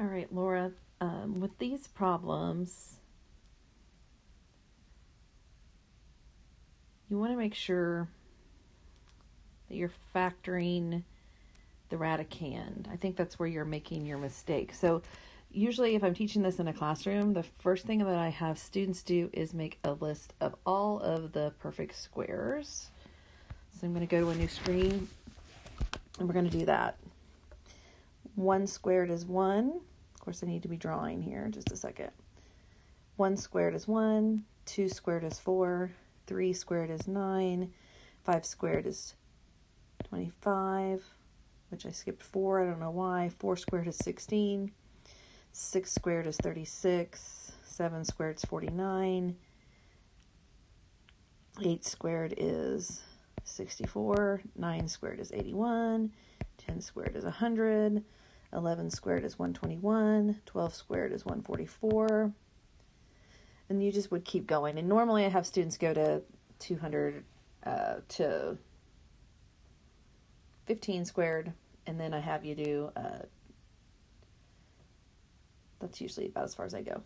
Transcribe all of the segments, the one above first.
All right, Laura, with these problems, you want to make sure that you're factoring the radicand. I think that's where you're making your mistake. So usually if I'm teaching this in a classroom, the first thing that I have students do is make a list of all of the perfect squares. So I'm going to go to a new screen and we're going to do that. 1 squared is 1. Of course, I need to be drawing here just a second. 1 squared is 1. 2 squared is 4. 3 squared is 9. 5 squared is 25, which I skipped 4. I don't know why. 4 squared is 16. 6 squared is 36. 7 squared is 49. 8 squared is 64. 9 squared is 81. 10 squared is 100. 11 squared is 121. 12 squared is 144. And you just would keep going. And normally I have students go to 200 to 15 squared, and then I have you do, that's usually about as far as I go.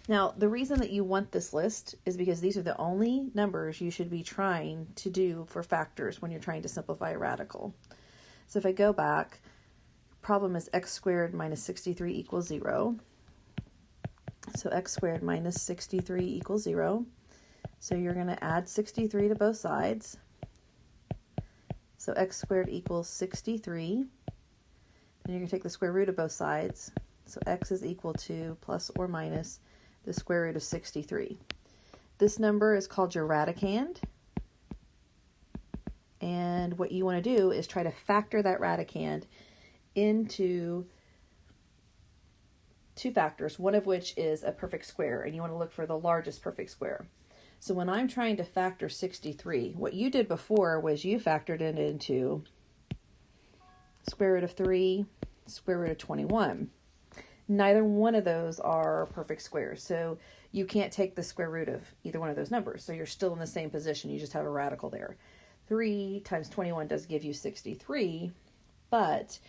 Now, the reason that you want this list is because these are the only numbers you should be trying to do for factors when you're trying to simplify a radical. So if I go back, problem is x squared minus 63 equals 0. So x squared minus 63 equals 0. So you're going to add 63 to both sides. So x squared equals 63. Then you're going to take the square root of both sides. So x is equal to plus or minus the square root of 63. This number is called your radicand. And what you want to do is try to factor that radicand into two factors, one of which is a perfect square, and you want to look for the largest perfect square. So when I'm trying to factor 63, what you did before was you factored it into square root of 3, square root of 21. Neither one of those are perfect squares, so you can't take the square root of either one of those numbers. So you're still in the same position, you just have a radical there. 3 times 21 does give you 63, but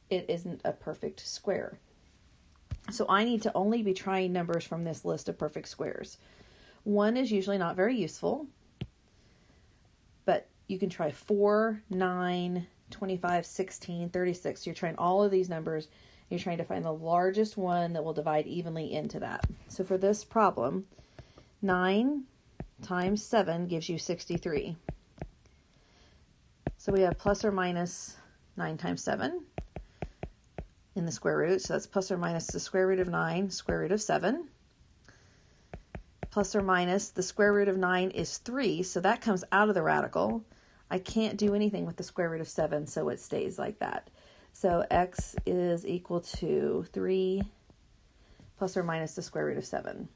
it isn't a perfect square. So I need to only be trying numbers from this list of perfect squares. 1 is usually not very useful, but you can try 4, 9, 25, 16, 36. You're trying all of these numbers. You're trying to find the largest one that will divide evenly into that. So for this problem, 9 times 7 gives you 63. So we have plus or minus 9 times 7 in the square root. So that's plus or minus the square root of 9, square root of 7. Plus or minus the square root of 9 is 3, so that comes out of the radical. I can't do anything with the square root of 7, so it stays like that. So x is equal to 3 plus or minus the square root of 7.